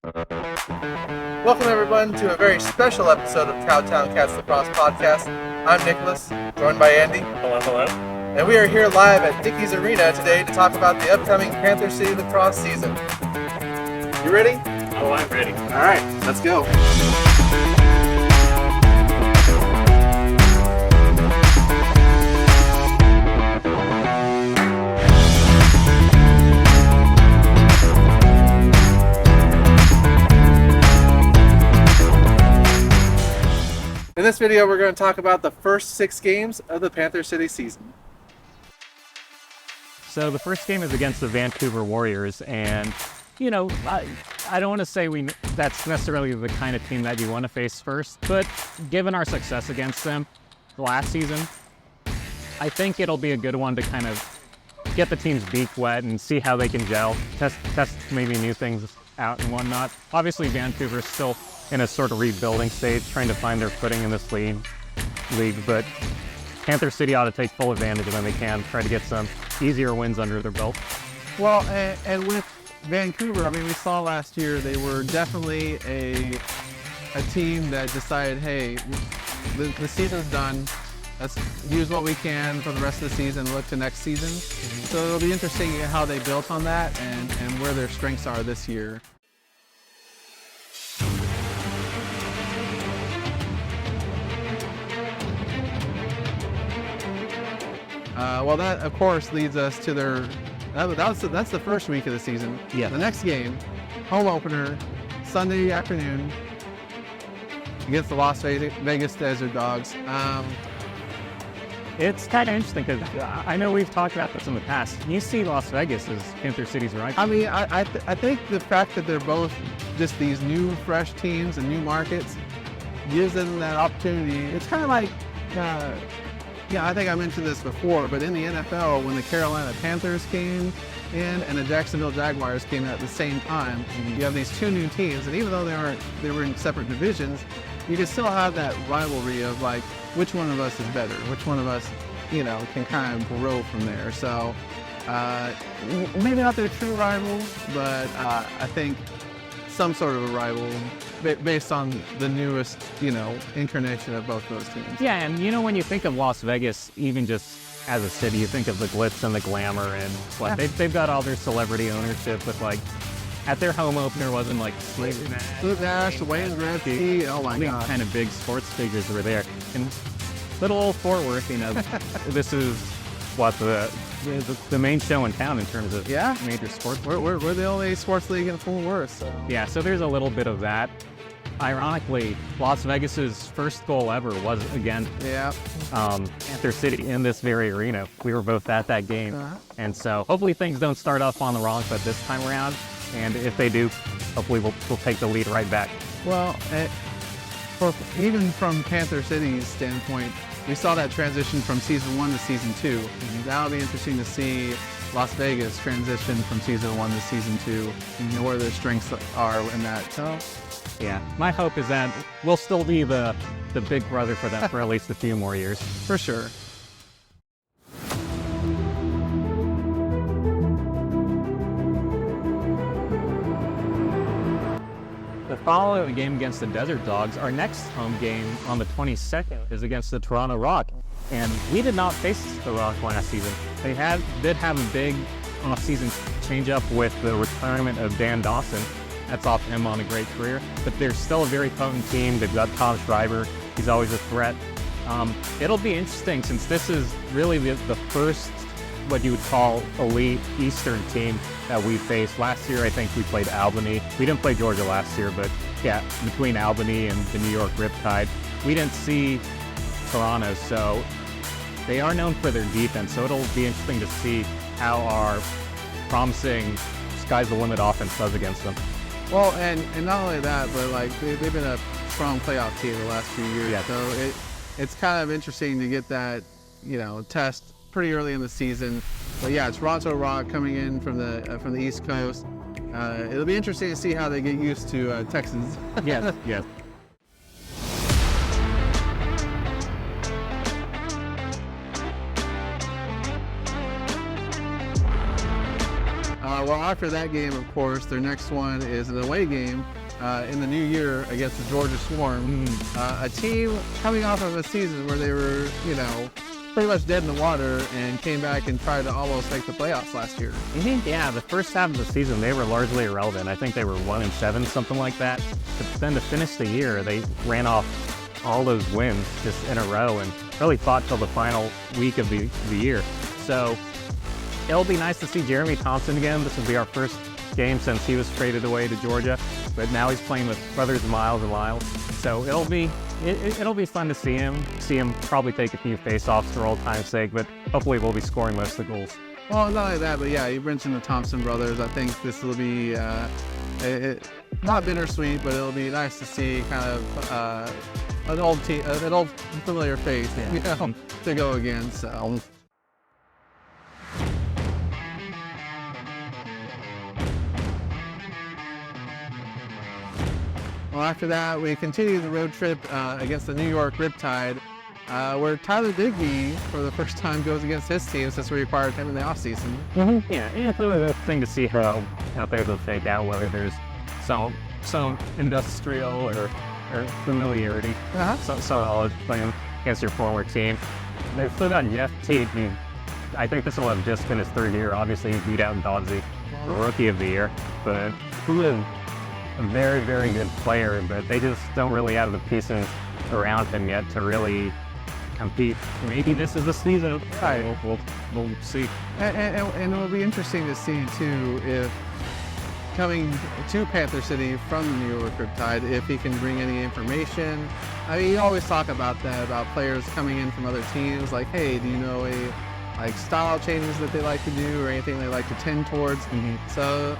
Welcome everyone to a very special episode of CowTown Cats Lacrosse podcast. I'm Nicholas, joined by Andy. Hello, hello. And we are here live at Dickey's Arena today to talk about the upcoming Panther City Lacrosse season. You ready? Oh, I'm ready. All right, let's go. In this video, we're going to talk about the first 6 games of the Panther City season. So the first game is against the Vancouver Warriors, and you know, I don't want to say that's necessarily the kind of team that you want to face first, but given our success against them last season, I think it'll be a good one to kind of get the team's beak wet and see how they can gel, test maybe new things out and whatnot. Obviously, Vancouver's still in a sort of rebuilding stage, trying to find their footing in this league, but Panther City ought to take full advantage when they can, try to get some easier wins under their belt. Well, and with Vancouver, I mean, we saw last year they were definitely a team that decided, hey, the season's done. Let's use what we can for the rest of the season and look to next season. So it'll be interesting how they built on that and where their strengths are this year. Well, that of course leads us to their. That's the first week of the season. Yeah. The next game, home opener, Sunday afternoon against the Las Vegas Desert Dogs. It's kind of interesting because I know we've talked about this in the past. You see Las Vegas as Panther City's rival. I mean, I think the fact that they're both just these new, fresh teams and new markets gives them that opportunity. It's kind of like. Yeah, I think I mentioned this before, but in the NFL, when the Carolina Panthers came in and the Jacksonville Jaguars came out at the same time, you have these two new teams, and even though they were in separate divisions, you can still have that rivalry of like, which one of us is better, which one of us, can kind of grow from there. So maybe not their true rival, but I think some sort of a rival based on the newest, incarnation of both those teams. Yeah, and when you think of Las Vegas, even just as a city, you think of the glitz and the glamour and what they've got all their celebrity ownership with like, at their home opener wasn't like Slade Nash, Wayne Gretzky, oh my God. Kind of big sports figures were there. And little old Fort Worth, this is what the main show in town in terms of major sports. We're the only sports league in Fort Worth. So. Yeah, so there's a little bit of that. Ironically, Las Vegas's first goal ever was against Panther City in this very arena. We were both at that game. And so hopefully things don't start off on the wrong foot this time around. And if they do, hopefully we'll take the lead right back. Well, even from Panther City's standpoint, we saw that transition from season 1 to season 2. That'll be interesting to see Las Vegas transition from season 1 to season 2, where their strengths are in that. So, yeah, my hope is that we'll still be the big brother for them for at least a few more years. For sure. The following game against the Desert Dogs, our next home game on the 22nd is against the Toronto Rock. And we did not face the Rock last season. They did have a big off-season change-up with the retirement of Dan Dawson. That's off him on a great career. But they're still a very potent team. They've got Tom Schreiber. He's always a threat. It'll be interesting since this is really the first what you would call elite Eastern team that we faced. Last year, I think we played Albany. We didn't play Georgia last year, but yeah, between Albany and the New York Riptide, we didn't see Toronto, so they are known for their defense, so it'll be interesting to see how our promising sky's the limit offense does against them. Well, and not only that, but like they've been a strong playoff team the last few years, so it's kind of interesting to get that, test pretty early in the season. But yeah, Toronto Rock coming in from the East Coast. It'll be interesting to see how they get used to Texans. Yes. Well, after that game, of course, their next one is an away game in the new year against the Georgia Swarm, a team coming off of a season where they were, pretty much dead in the water and came back and tried to almost make the playoffs last year. Yeah, the first half of the season, they were largely irrelevant. I think they were 1-7, something like that. But then to finish the year, they ran off all those wins just in a row and really fought till the final week of the year. So it'll be nice to see Jeremy Thompson again. This will be our first game since he was traded away to Georgia, but now he's playing with brothers Miles and Lyles. So it'll be fun to see him probably take a few face-offs for old time's sake, but hopefully we'll be scoring most of the goals. Well, not only that, but yeah, you mentioned the Thompson brothers. I think this will be not bittersweet, but it'll be nice to see kind of an old familiar face, to go against. So. Well, after that, we continue the road trip against the New York Riptide, where Tyler Digby, for the first time, goes against his team since we acquired him in the offseason. Yeah, it's really a thing to see how out there they'll take out whether there's some industrial or familiarity. Some knowledge playing against your former team. They've still got Jeff Tate. I think this will have just been his third year. Obviously, he beat out Dodzy for Rookie of the Year, but who is a very, very good player, but they just don't really have the pieces around him yet to really compete. Maybe this is the season. Right. We'll see. And it'll be interesting to see, too, if coming to Panther City from the New York Riptide, if he can bring any information. I mean, you always talk about that, about players coming in from other teams, like, hey, do you know style changes that they like to do or anything they like to tend towards? So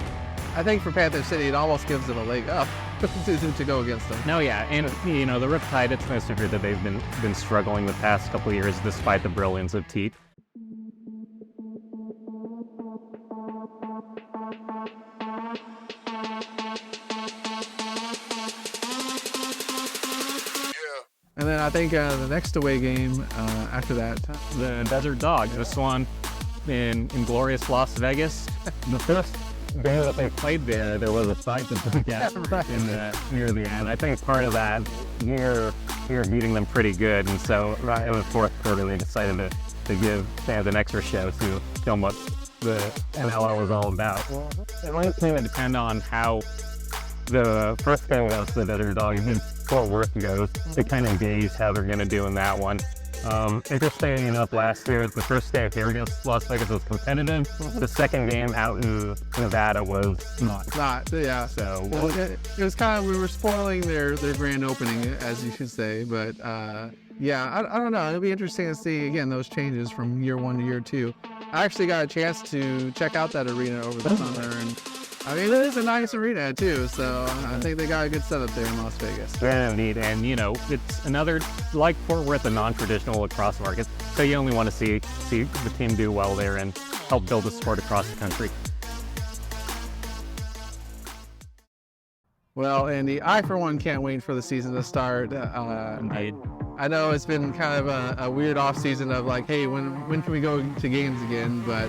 I think for Panther City, it almost gives them a leg up to go against them. No, yeah, and the Riptide, it's no secret that they've been struggling the past couple of years despite the brilliance of Teat. And then I think the next away game after that, The Desert Dog, this one in glorious Las Vegas. The first game that they played there was a fight that broke out near the end. I think part of that year beating them pretty good, and so in the fourth quarter they decided to give fans an extra show to film what the NLL was all about. It might seem to depend on how the first game against the Desert Dog in Fort Worth goes to kind of gauge how they're going to do in that one. Interesting enough, last year, the first game here against Las Vegas was competitive. The second game out in Nevada was not. Yeah. So it was kind of, we were spoiling their grand opening, as you should say. But yeah, I don't know. It'll be interesting to see, again, those changes from year one to year two. I actually got a chance to check out that arena over the summer, and I mean, it is a nice arena too, so I think they got a good setup there in Las Vegas. Yeah, indeed, and it's another, like Fort Worth, a non-traditional lacrosse market, so you only want to see the team do well there and help build the sport across the country. Well, Andy, I for one can't wait for the season to start. Indeed. I know it's been kind of a weird off season of like, hey, when can we go to games again? But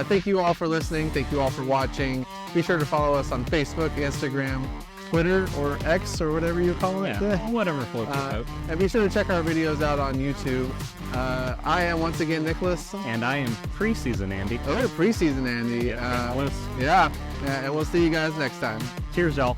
thank you all for listening. Thank you all for watching. Be sure to follow us on Facebook, Instagram, Twitter, or X, or whatever you call it. Yeah, whatever floats your boat. And be sure to check our videos out on YouTube. I am once again Nicholas. And I am preseason Andy. Oh, preseason Andy. Yeah, and we'll see you guys next time. Cheers, y'all.